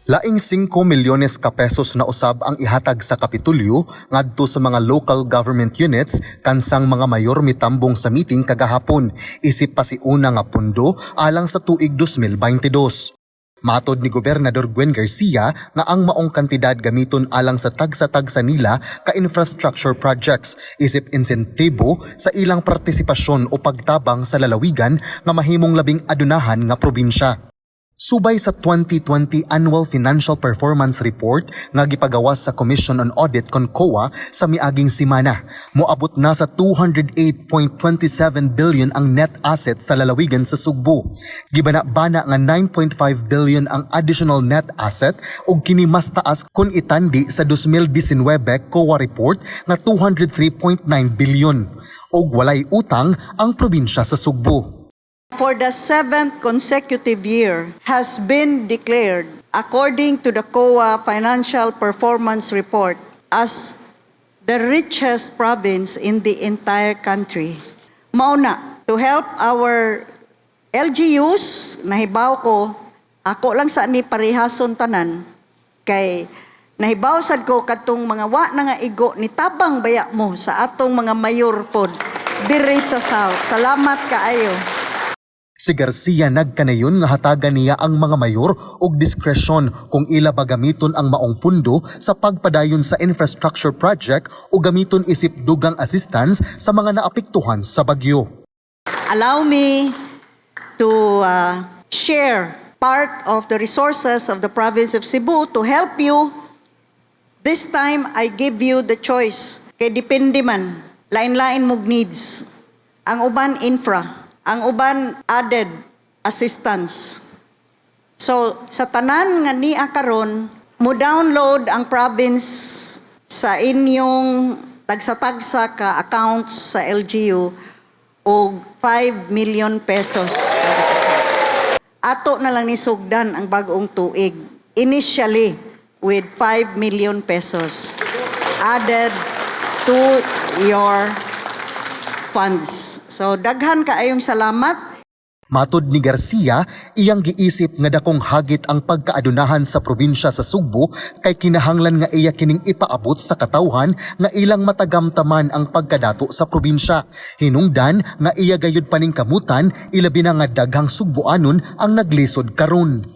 Laing 5 milyones ka pesos na usab ang ihatag sa Kapitulyo ngadto sa mga local government units kansang mga mayor mitambong sa meeting kagahapon isip pa si una nga pundo alang sa tuig 2022. Matod ni Gobernador Gwen Garcia nga ang maong kantidad gamiton alang sa tagsa-tagsa nila ka infrastructure projects isip insentibo sa ilang partisipasyon o pagtabang sa lalawigan nga mahimong labing adunahan nga probinsya. Subay sa 2020 Annual Financial Performance Report nga gipagawas sa Commission on Audit CONCOA sa miaging semana, moabot na sa 208.27 billion ang net asset sa lalawigan sa Sugbo. Gibana-bana nga 9.5 billion ang additional net asset ug kini mas taas kun itandi sa 2019 COA report nga 203.9 billion. Og walay utang ang probinsya sa Sugbo. For the 7th consecutive year has been declared according to the COA Financial Performance Report as the richest province in the entire country. Mauna, to help our LGUs, nahibaw ko, ako lang sa ni parihason tanan, kay nahibaw sad ko katong mga wa na nga igo ni tabang baya mo sa atong mga mayor pod diri sa South. Salamat kaayo. Si Garcia nagkanayon nga hatagan niya ang mga mayor og diskresyon kung ila ba gamiton ang maong pundo sa pagpadayon sa infrastructure project o gamiton isip dugang assistance sa mga naapektuhan sa bagyo. Allow me to share part of the resources of the province of Cebu to help you. This time, I give you the choice. Kay depende man, lain-lain mong needs. Ang uban infra. Ang uban added assistance. So sa tanan nga niya karon, mo download ang province sa inyong tagsa-tagsa ka accounts sa LGU og 5 million pesos. Ato na lang ni sugdan ang bagong tuig. Initially with 5 million pesos added to your funds. So daghan kaayong salamat. Matod ni Garcia, iyang giisip nga dakong hagit ang pagkaadunahan sa probinsya sa Sugbo kay kinahanglan nga iya kining ipaabot sa katawhan nga ilang matagamtaman ang pagkadato sa probinsya. Hinungdan nga iya gayud paning kamutan ilabi na nga daghang Sugboanon ang naglisod karon.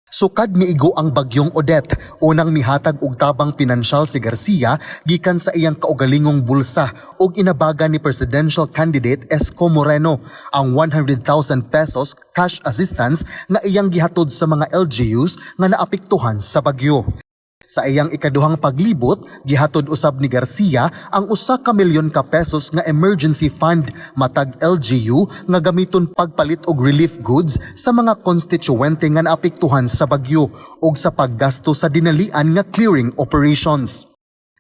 Sukad miigo ang bagyong Odette, unang mihatag og tabang pinansyal si Garcia gikan sa iyang kaugalingong bulsa ug inabaga ni presidential candidate Esco Moreno ang 100,000 pesos cash assistance nga iyang gihatod sa mga LGUs nga naapektuhan sa bagyo. Sa iyang ikaduhang paglibot, gihatod usab ni Garcia ang 1 milyon ka pesos nga emergency fund matag LGU nga gamiton pagpalit og relief goods sa mga konstituwente nga naapektuhan sa bagyo ug sa paggasto sa dinalian nga clearing operations.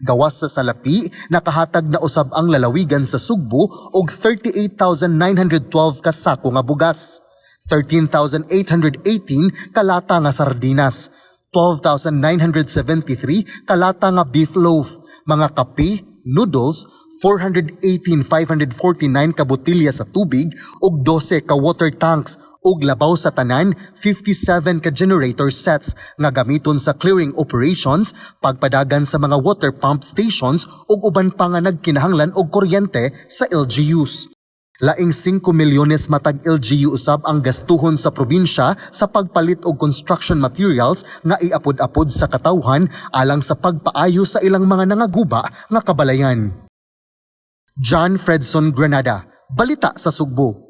Gawas sa salapi, nakahatag na usab ang lalawigan sa Sugbo og 38,912 ka sako nga bugas, 13,818 kalata nga sardinas, 12,973 kalata nga beef loaf, mga kape, noodles, 418,549 ka botilya sa tubig ug 12 ka water tanks ug labaw sa tanan 57 ka generator sets nga gamiton sa clearing operations, pagpadagan sa mga water pump stations ug uban pa nga nagkinahanglan og kuryente sa LGUs. Laing 5 milyones matag LGU usab ang gastuhon sa probinsya sa pagpalit og construction materials nga iapod-apod sa katawhan alang sa pagpaayo sa ilang mga nangaguba nga kabalayan. John Fredson Granada, Balita sa Sugbo.